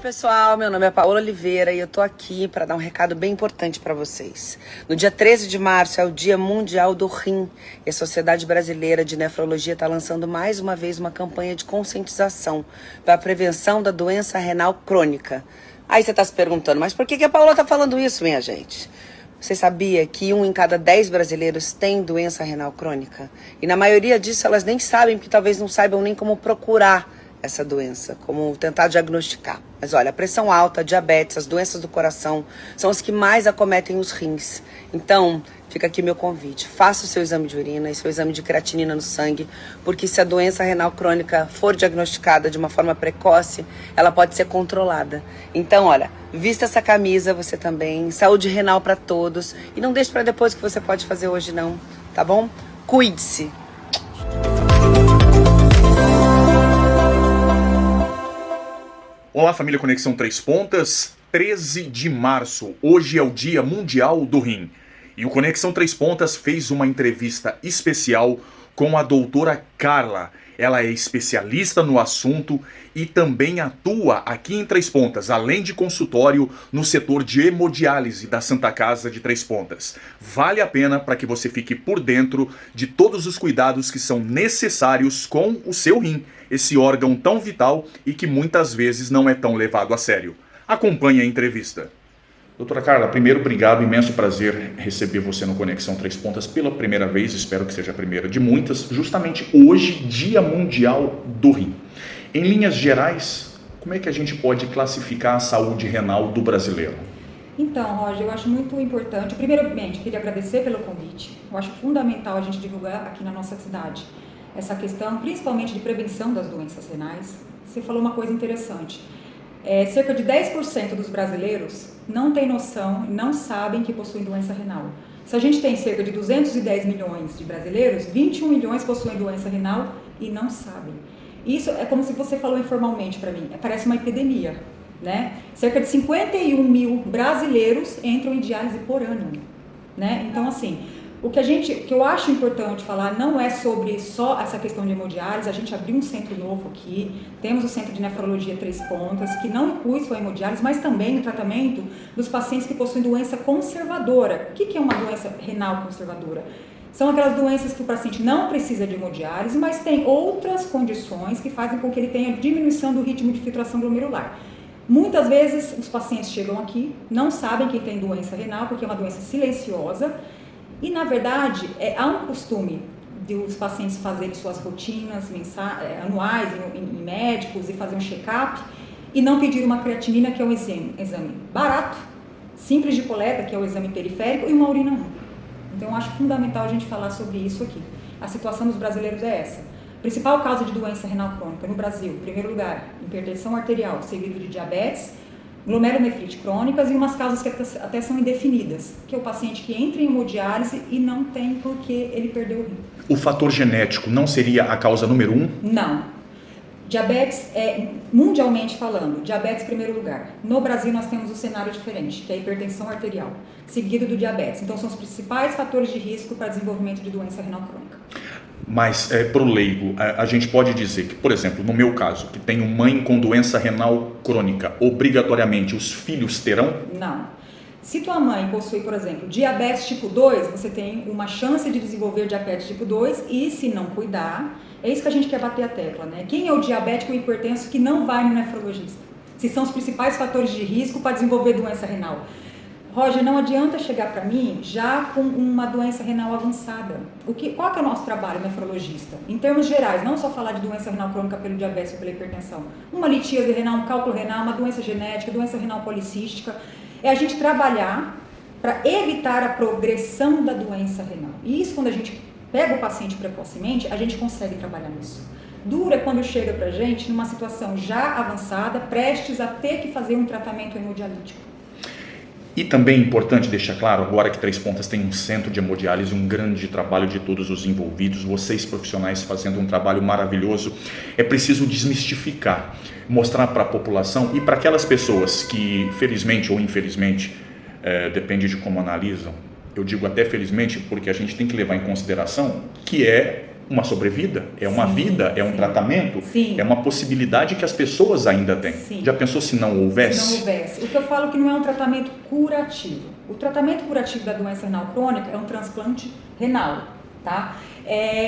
pessoal, meu nome é Paola Oliveira e eu tô aqui para dar um recado bem importante para vocês. No dia 13 de março é o Dia Mundial do Rim e a Sociedade Brasileira de Nefrologia está lançando mais uma vez uma campanha de conscientização para a prevenção da doença renal crônica. Aí você está se perguntando, mas por que a Paola tá falando isso, minha gente? Você sabia que 1 em cada 10 brasileiros tem doença renal crônica? E na maioria disso elas nem sabem, porque talvez não saibam nem como procurar essa doença, como tentar diagnosticar. Mas olha, a pressão alta, a diabetes, as doenças do coração são as que mais acometem os rins. Então, fica aqui meu convite. Faça o seu exame de urina e seu exame de creatinina no sangue, porque se a doença renal crônica for diagnosticada de uma forma precoce, ela pode ser controlada. Então, olha, vista essa camisa, você também. Saúde renal para todos. E não deixe para depois o que você pode fazer hoje não, tá bom? Cuide-se. Olá, família Conexão Três Pontas, 13 de março, hoje é o Dia Mundial do Rim. E o Conexão Três Pontas fez uma entrevista especial com a doutora Carla. Ela é especialista no assunto e também atua aqui em Três Pontas, além de consultório, no setor de hemodiálise da Santa Casa de Três Pontas. Vale a pena para que você fique por dentro de todos os cuidados que são necessários com o seu rim, esse órgão tão vital e que muitas vezes não é tão levado a sério. Acompanhe a entrevista. Doutora Carla, primeiro, obrigado, imenso prazer receber você no Conexão Três Pontas pela primeira vez, espero que seja a primeira de muitas, justamente hoje, Dia Mundial do Rim. Em linhas gerais, como é que a gente pode classificar a saúde renal do brasileiro? Então, Roger, eu acho muito importante, primeiramente, queria agradecer pelo convite, eu acho fundamental a gente divulgar aqui na nossa cidade essa questão, principalmente de prevenção das doenças renais. Você falou uma coisa interessante. Cerca de 10% dos brasileiros não têm noção, não sabem que possuem doença renal. Se a gente tem cerca de 210 milhões de brasileiros, 21 milhões possuem doença renal e não sabem. Isso é como se você falou informalmente para mim, parece uma epidemia, né? Cerca de 51 mil brasileiros entram em diálise por ano, né? Então, assim, o que eu acho importante falar não é sobre só essa questão de hemodiálise. A gente abriu um centro novo aqui, temos o Centro de Nefrologia Três Pontas, que não inclui só a hemodiálise, mas também o tratamento dos pacientes que possuem doença conservadora. O que é uma doença renal conservadora? São aquelas doenças que o paciente não precisa de hemodiálise, mas tem outras condições que fazem com que ele tenha diminuição do ritmo de filtração glomerular. Muitas vezes os pacientes chegam aqui, não sabem que tem doença renal, porque é uma doença silenciosa. E, na verdade, há um costume de os pacientes fazerem suas rotinas anuais em médicos e fazer um check-up e não pedir uma creatinina, que é um exame barato, simples de coleta, que é o exame periférico, e uma urina 1. Então, eu acho fundamental a gente falar sobre isso aqui. A situação dos brasileiros é essa. Principal causa de doença renal crônica no Brasil, em primeiro lugar, hipertensão arterial, seguido de diabetes, glomerulonefrite crônicas e umas causas que até são indefinidas, que é o paciente que entra em hemodiálise e não tem porque ele perdeu o rim. O fator genético não seria a causa número 1? Não. Diabetes, mundialmente falando, diabetes em primeiro lugar. No Brasil nós temos um cenário diferente, que é a hipertensão arterial, seguido do diabetes. Então são os principais fatores de risco para desenvolvimento de doença renal crônica. Mas, para o leigo, a gente pode dizer que, por exemplo, no meu caso, que tenho mãe com doença renal crônica, obrigatoriamente os filhos terão? Não. Se tua mãe possui, por exemplo, diabetes tipo 2, você tem uma chance de desenvolver diabetes tipo 2 e, se não cuidar, é isso que a gente quer bater a tecla, né? Quem é o diabético hipertenso que não vai no nefrologista? Se são os principais fatores de risco para desenvolver doença renal. Roger, não adianta chegar para mim já com uma doença renal avançada. Qual que é o nosso trabalho nefrologista? Em termos gerais, não só falar de doença renal crônica pelo diabetes ou pela hipertensão. Uma litíase renal, um cálculo renal, uma doença genética, doença renal policística. É a gente trabalhar para evitar a progressão da doença renal. E isso, quando a gente pega o paciente precocemente, a gente consegue trabalhar nisso. Duro é quando chega para a gente numa situação já avançada, prestes a ter que fazer um tratamento hemodialítico. E também é importante deixar claro, agora que Três Pontas tem um centro de hemodiálise, um grande trabalho de todos os envolvidos, vocês profissionais fazendo um trabalho maravilhoso, é preciso desmistificar, mostrar para a população e para aquelas pessoas que, felizmente ou infelizmente, depende de como analisam, eu digo até felizmente porque a gente tem que levar em consideração que é uma sobrevida, é uma Sim, vida, é um sim. tratamento, Sim. é uma possibilidade que as pessoas ainda têm. Sim. Já pensou se não houvesse? Se não houvesse. O que eu falo que não é um tratamento curativo. O tratamento curativo da doença renal crônica é um transplante renal, tá?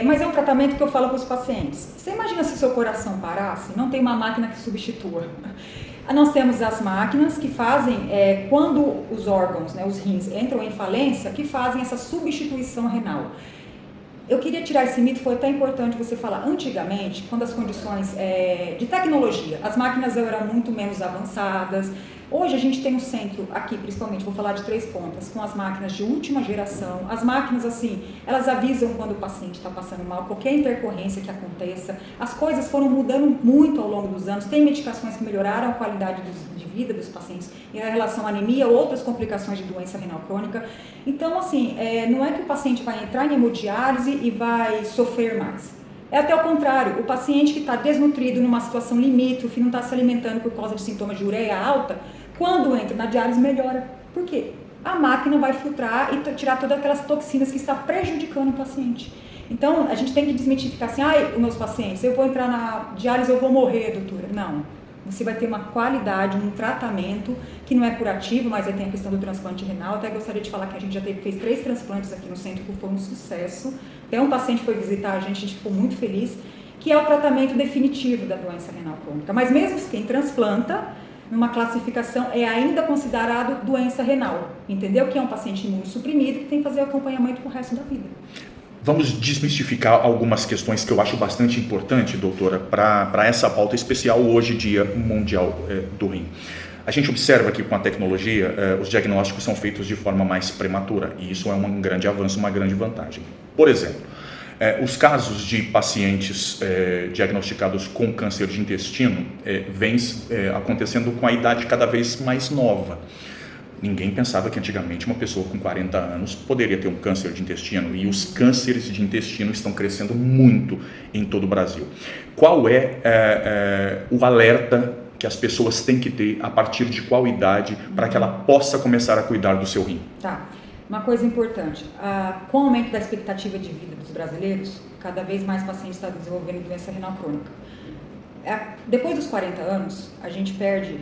Mas é um tratamento que eu falo para os pacientes. Você imagina se o seu coração parasse, não tem uma máquina que substitua. Nós temos as máquinas que fazem, quando os órgãos, né, os rins, entram em falência, que fazem essa substituição renal. Eu queria tirar esse mito, foi até importante você falar. Antigamente, quando as condições de tecnologia, as máquinas eram muito menos avançadas. Hoje a gente tem um centro aqui, principalmente, vou falar de Três Pontas, com as máquinas de última geração. As máquinas, assim, elas avisam quando o paciente está passando mal, qualquer intercorrência que aconteça. As coisas foram mudando muito ao longo dos anos. Tem medicações que melhoraram a qualidade de vida dos pacientes em relação à anemia ou outras complicações de doença renal crônica. Então, assim, não é que o paciente vai entrar em hemodiálise e vai sofrer mais. É até o contrário, o paciente que está desnutrido numa situação limítrofe, não está se alimentando por causa de sintomas de ureia alta, quando entra na diálise melhora. Por quê? A máquina vai filtrar e tirar todas aquelas toxinas que está prejudicando o paciente. Então, a gente tem que desmitificar assim, os meus pacientes, eu vou entrar na diálise, eu vou morrer, doutora. Não. Você vai ter uma qualidade, um tratamento que não é curativo, mas aí tem a questão do transplante renal. Até gostaria de falar que a gente já fez 3 transplantes aqui no centro, que foi um sucesso. Até um paciente foi visitar a gente ficou muito feliz, que é o tratamento definitivo da doença renal crônica. Mas mesmo quem transplanta, numa classificação, é ainda considerado doença renal, entendeu? Que é um paciente imunossuprimido que tem que fazer acompanhamento pro resto da vida. Vamos desmistificar algumas questões que eu acho bastante importante, doutora, para essa pauta especial hoje, Dia Mundial do Rim. A gente observa que com a tecnologia, os diagnósticos são feitos de forma mais prematura, e isso é um grande avanço, uma grande vantagem. Por exemplo, os casos de pacientes diagnosticados com câncer de intestino vêm acontecendo com a idade cada vez mais nova. Ninguém pensava que antigamente uma pessoa com 40 anos poderia ter um câncer de intestino, e os cânceres de intestino estão crescendo muito em todo o Brasil. Qual é o alerta que as pessoas têm que ter a partir de qual idade para que ela possa começar a cuidar do seu rim? Tá. Uma coisa importante, com o aumento da expectativa de vida dos brasileiros, cada vez mais pacientes estão desenvolvendo doença renal crônica. Depois dos 40 anos, a gente perde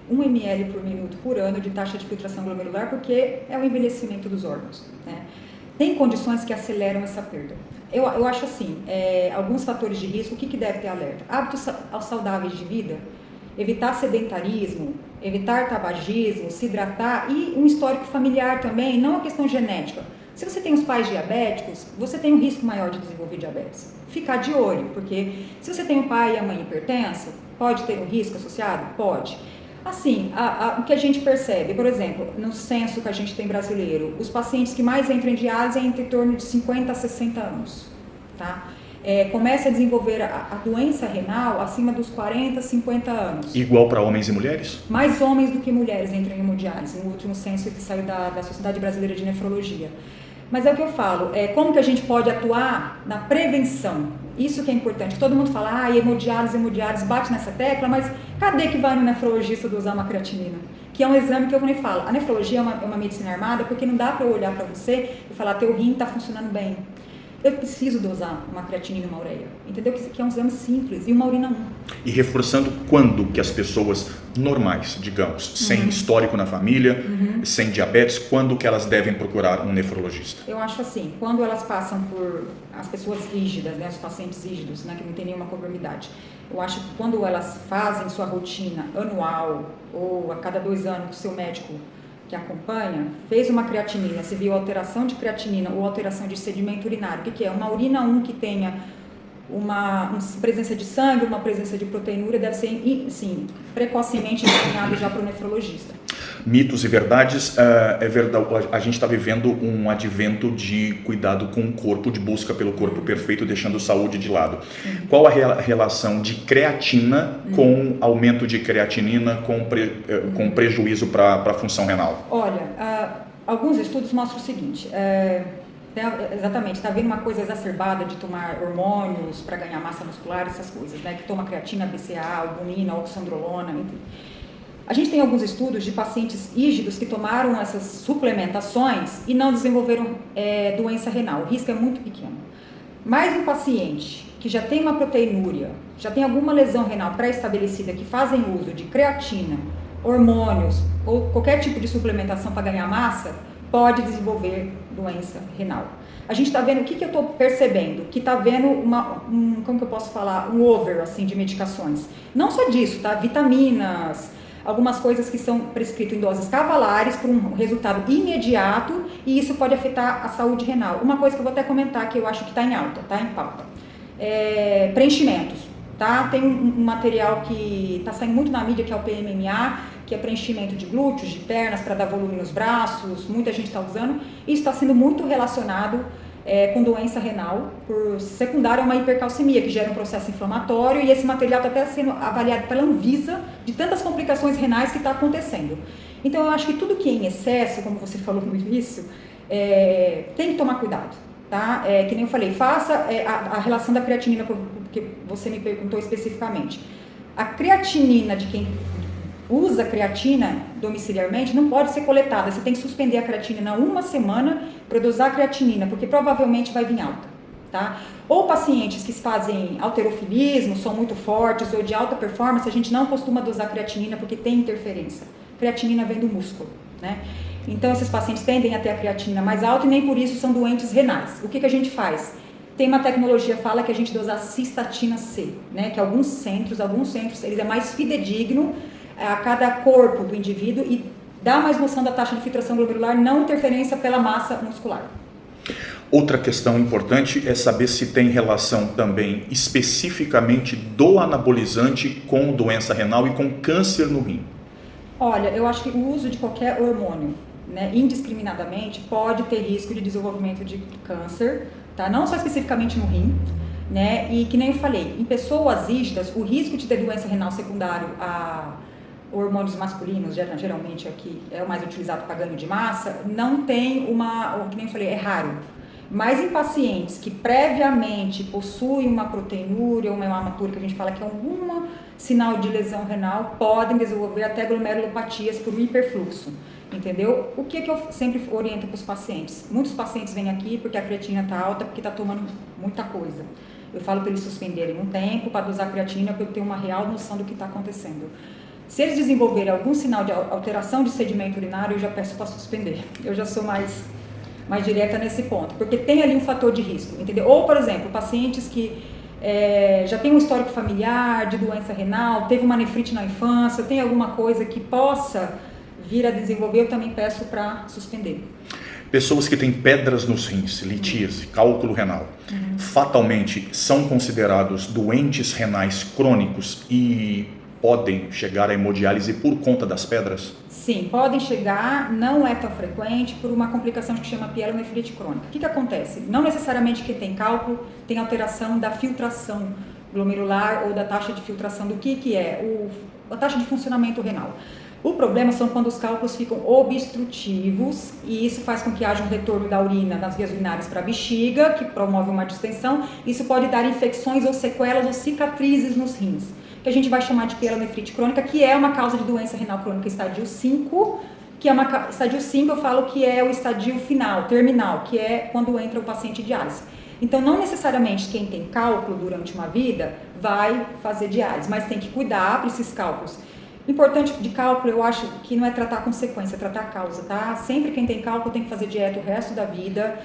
1 ml por minuto por ano de taxa de filtração glomerular, porque é o envelhecimento dos órgãos, né? Tem condições que aceleram essa perda. Eu acho assim, alguns fatores de risco, o que deve ter alerta? Hábitos saudáveis de vida, evitar sedentarismo, evitar tabagismo, se hidratar e um histórico familiar também, não a questão genética. Se você tem os pais diabéticos, você tem um risco maior de desenvolver diabetes. Ficar de olho, porque se você tem o pai e a mãe hipertensa, pode ter um risco associado? Pode. Assim, o que a gente percebe, por exemplo, no censo que a gente tem brasileiro, os pacientes que mais entram em diálise é entre torno de 50 a 60 anos, tá? Começa a desenvolver a doença renal acima dos 40, 50 anos. Igual para homens e mulheres? Mais homens do que mulheres entram em hemodiálise, no último censo que saiu da Sociedade Brasileira de Nefrologia. Mas é o que eu falo, como que a gente pode atuar na prevenção? Isso que é importante. Todo mundo fala, hemodiálise, bate nessa tecla, mas cadê que vai no nefrologista dosar uma creatinina? Que é um exame que eu nem falo. A nefrologia é uma medicina armada, porque não dá para eu olhar para você e falar, teu rim está funcionando bem. Eu preciso dosar uma creatinina e uma ureia, entendeu? Que é um exame simples, e uma urina 1. E reforçando, quando que as pessoas normais, digamos, sem histórico na família, sem diabetes, quando que elas devem procurar um nefrologista? Eu acho assim, quando elas passam por as pessoas rígidas, né, os pacientes rígidos, né, que não tem nenhuma comorbidade, eu acho que quando elas fazem sua rotina anual ou a cada 2 anos com o seu médico que acompanha, fez uma creatinina, se viu alteração de creatinina ou alteração de sedimento urinário, o que é? Uma urina 1 que tenha uma presença de sangue, uma presença de proteinúria, deve ser, sim, precocemente encaminhado já para o nefrologista. Mitos e verdades, é verdade, a gente está vivendo um advento de cuidado com o corpo, de busca pelo corpo perfeito, deixando saúde de lado. Qual a relação de creatina com aumento de creatinina, com prejuízo para a função renal? Olha, alguns estudos mostram o seguinte, exatamente, está havendo uma coisa exacerbada de tomar hormônios para ganhar massa muscular, essas coisas, né? Que toma creatina, BCA, albumina, oxandrolona, enfim. A gente tem alguns estudos de pacientes rígidos que tomaram essas suplementações e não desenvolveram doença renal. O risco é muito pequeno. mais um paciente que já tem uma proteinúria, já tem alguma lesão renal pré-estabelecida, que fazem uso de creatina, hormônios ou qualquer tipo de suplementação para ganhar massa, pode desenvolver doença renal. A gente está vendo, o que eu estou percebendo? Que está vendo como que eu posso falar, um over assim, de medicações. Não só disso, tá? Vitaminas, algumas coisas que são prescritas em doses cavalares por um resultado imediato, e isso pode afetar a saúde renal. Uma coisa que eu vou até comentar que eu acho que está em alta, tá? Em pauta. Preenchimentos, tá? Tem um material que está saindo muito na mídia, que é o PMMA, que é preenchimento de glúteos, de pernas, para dar volume nos braços, muita gente está usando. Isso está sendo muito relacionado com doença renal, por secundária a uma hipercalcemia, que gera um processo inflamatório, e esse material está até sendo avaliado pela Anvisa, de tantas complicações renais que está acontecendo. Então eu acho que tudo que é em excesso, como você falou no início, tem que tomar cuidado. Tá? Que nem eu falei, faça a relação da creatinina, porque você me perguntou especificamente. A creatinina de quem usa creatina domiciliarmente não pode ser coletada. Você tem que suspender a creatinina uma semana para dosar a creatinina, porque provavelmente vai vir alta. Tá? Ou pacientes que fazem halterofilismo, são muito fortes ou de alta performance, a gente não costuma dosar creatinina porque tem interferência. Creatinina vem do músculo, né? Então esses pacientes tendem a ter a creatinina mais alta e nem por isso são doentes renais. O que a gente faz? Tem uma tecnologia que fala que a gente dosa cistatina C, né? Que alguns centros, eles é mais fidedigno a cada corpo do indivíduo e dá mais noção da taxa de filtração glomerular, não interferência pela massa muscular. Outra questão importante é saber se tem relação também especificamente do anabolizante com doença renal e com câncer no rim. Olha, eu acho que o uso de qualquer hormônio, né, indiscriminadamente, pode ter risco de desenvolvimento de câncer, tá? Não só especificamente no rim, né? E que nem eu falei, em pessoas rígidas, o risco de ter doença renal secundário a hormônios masculinos, geralmente aqui é o mais utilizado para ganho de massa, não tem que nem eu falei, é raro. Mas em pacientes que previamente possuem uma proteinúria, uma hematura, que a gente fala que é algum sinal de lesão renal, podem desenvolver até glomerulopatias por hiperfluxo, entendeu? O que eu sempre oriento para os pacientes? Muitos pacientes vêm aqui porque a creatina está alta, porque está tomando muita coisa. Eu falo para eles suspenderem um tempo para dosar a creatina, para eu ter uma real noção do que está acontecendo. Se eles desenvolverem algum sinal de alteração de sedimento urinário, eu já peço para suspender. Eu já sou mais direta nesse ponto, porque tem ali um fator de risco, entendeu? Ou, por exemplo, pacientes que já tem um histórico familiar de doença renal, teve uma nefrite na infância, tem alguma coisa que possa vir a desenvolver, eu também peço para suspender. Pessoas que têm pedras nos rins, litíase, cálculo renal, fatalmente são considerados doentes renais crônicos e podem chegar à hemodiálise por conta das pedras? Sim, podem chegar, não é tão frequente, por uma complicação que chama pielonefrite crônica. O que acontece? Não necessariamente quem tem cálculo tem alteração da filtração glomerular ou da taxa de filtração do que é a taxa de funcionamento renal. O problema são quando os cálculos ficam obstrutivos e isso faz com que haja um retorno da urina nas vias urinárias para a bexiga, que promove uma distensão. Isso pode dar infecções ou sequelas ou cicatrizes nos rins, que a gente vai chamar de pielonefrite crônica, que é uma causa de doença renal crônica estadio 5, estadio 5 eu falo que é o estadio final, terminal, que é quando entra o paciente em diálise. Então não necessariamente quem tem cálculo durante uma vida vai fazer diálise, mas tem que cuidar para esses cálculos. O importante de cálculo, eu acho que não é tratar a consequência, é tratar a causa, tá? Sempre quem tem cálculo tem que fazer dieta o resto da vida.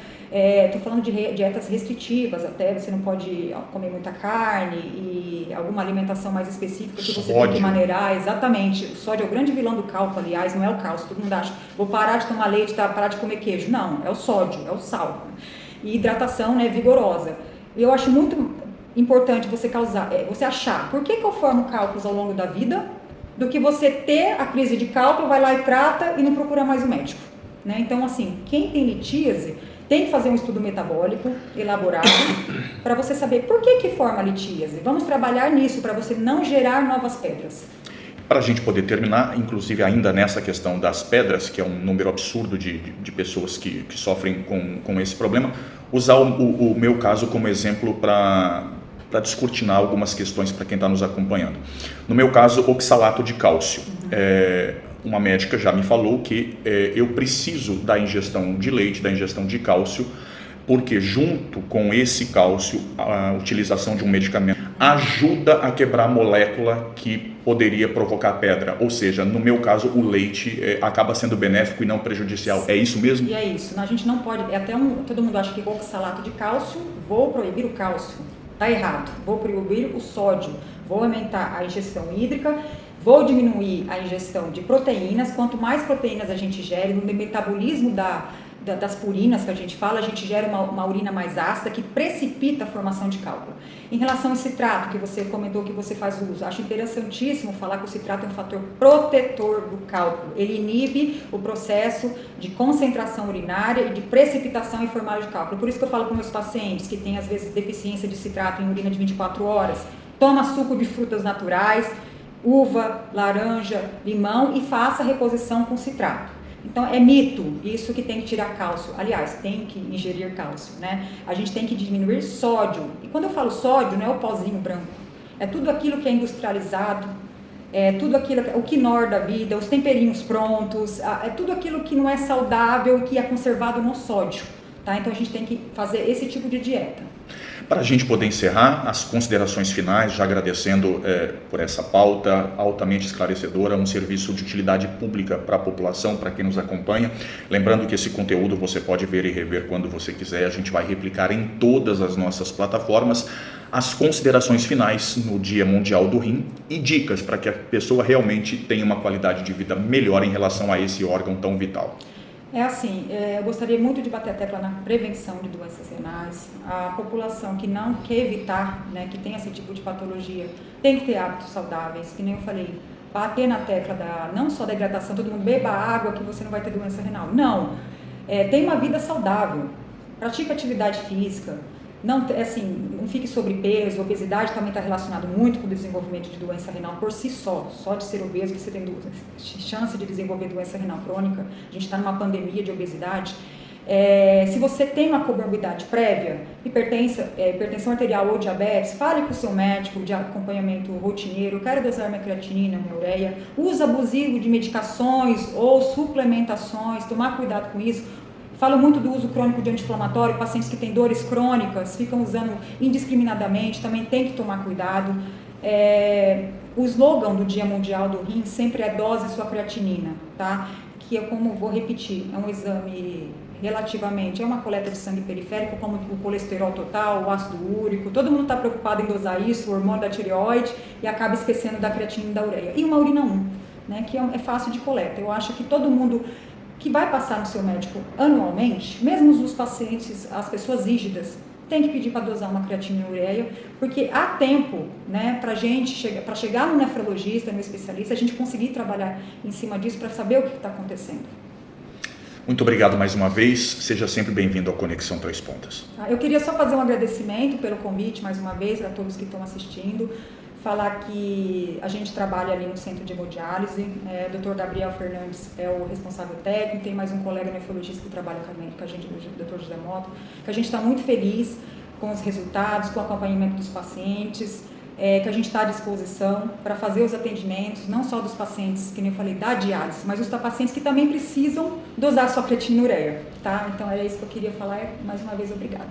Tô falando de dietas restritivas até, você não pode comer muita carne e alguma alimentação mais específica que você tem que maneirar. Exatamente, o sódio é o grande vilão do cálculo, aliás, não é o cálcio, todo mundo acha, vou parar de tomar leite, parar de comer queijo. Não, é o sódio, é o sal. E hidratação, né, vigorosa. Eu acho muito importante você achar por que eu formo cálculos ao longo da vida, do que você ter a crise de cálculo, vai lá e trata e não procura mais o médico, né? Então, assim, quem tem litíase tem que fazer um estudo metabólico elaborado para você saber por que forma a litíase. Vamos trabalhar nisso para você não gerar novas pedras. Para a gente poder terminar, inclusive ainda nessa questão das pedras, que é um número absurdo de pessoas que sofrem com esse problema, usar o meu caso como exemplo para descortinar algumas questões para quem está nos acompanhando. No meu caso, oxalato de cálcio. Uma médica já me falou que eu preciso da ingestão de leite, da ingestão de cálcio, porque junto com esse cálcio, a utilização de um medicamento ajuda a quebrar a molécula que poderia provocar pedra. Ou seja, no meu caso, o leite acaba sendo benéfico e não prejudicial. É isso mesmo? E é isso. A gente não pode... todo mundo acha que oxalato de cálcio, vou proibir o cálcio. Está errado. Vou proibir o sódio. Vou aumentar a ingestão hídrica. Vou diminuir a ingestão de proteínas. Quanto mais proteínas a gente gere, no metabolismo das purinas que a gente fala, a gente gera uma urina mais ácida que precipita a formação de cálculo. Em relação ao citrato, que você comentou que você faz uso, acho interessantíssimo falar que o citrato é um fator protetor do cálculo. Ele inibe o processo de concentração urinária e de precipitação e formagem de cálculo. Por isso que eu falo com meus pacientes que têm, às vezes, deficiência de citrato em urina de 24 horas, toma suco de frutas naturais, uva, laranja, limão e faça a reposição com citrato. Então, é mito isso que tem que tirar cálcio. Aliás, tem que ingerir cálcio, né? A gente tem que diminuir sódio. E quando eu falo sódio, não é o pozinho branco. É tudo aquilo que é industrializado, é tudo aquilo, o quinor da vida, os temperinhos prontos, é tudo aquilo que não é saudável e que é conservado no sódio, tá? Então, a gente tem que fazer esse tipo de dieta. Para a gente poder encerrar, as considerações finais, já agradecendo por essa pauta altamente esclarecedora, um serviço de utilidade pública para a população, para quem nos acompanha. Lembrando que esse conteúdo você pode ver e rever quando você quiser, a gente vai replicar em todas as nossas plataformas. As considerações finais no Dia Mundial do Rim e dicas para que a pessoa realmente tenha uma qualidade de vida melhor em relação a esse órgão tão vital. É assim, eu gostaria muito de bater a tecla na prevenção de doenças renais. A população que não quer evitar, né, que tem esse tipo de patologia, tem que ter hábitos saudáveis, que nem eu falei, bater na tecla não só da hidratação, todo mundo beba água que você não vai ter doença renal. Não, tem uma vida saudável, pratica atividade física, não fique sobrepeso, obesidade também está relacionado muito com o desenvolvimento de doença renal por si só de ser obeso você tem chance de desenvolver doença renal crônica, a gente está numa pandemia de obesidade. Se você tem uma comorbidade prévia, hipertensão arterial ou diabetes, fale com o seu médico de acompanhamento rotineiro, quero dosar minha creatinina, minha ureia, uso abusivo de medicações ou suplementações, tomar cuidado com isso. Falo muito do uso crônico de anti-inflamatório, pacientes que têm dores crônicas, ficam usando indiscriminadamente, também tem que tomar cuidado. O slogan do Dia Mundial do Rim sempre é dose sua creatinina, tá? Que vou repetir, é um exame relativamente, é uma coleta de sangue periférico, como o colesterol total, o ácido úrico, todo mundo está preocupado em dosar isso, o hormônio da tireoide, e acaba esquecendo da creatinina e da ureia. E uma urina 1, né, que é fácil de coleta. Eu acho que todo mundo que vai passar no seu médico anualmente, mesmo os pacientes, as pessoas rígidas, tem que pedir para dosar uma creatinina e ureia, porque há tempo, né, para chegar no nefrologista, no especialista, a gente conseguir trabalhar em cima disso para saber o que está acontecendo. Muito obrigado mais uma vez, seja sempre bem-vindo ao Conexão Três Pontas. Eu queria só fazer um agradecimento pelo convite mais uma vez a todos que estão assistindo, falar que a gente trabalha ali no centro de hemodiálise, o Dr. Gabriel Fernandes é o responsável técnico, tem mais um colega nefrologista que trabalha com a gente, o Dr. José Mota, que a gente está muito feliz com os resultados, com o acompanhamento dos pacientes, que a gente está à disposição para fazer os atendimentos, não só dos pacientes, que nem eu falei, da diálise, mas os pacientes que também precisam dosar sua creatinina e ureia, tá? Então era isso que eu queria falar, mais uma vez, obrigada.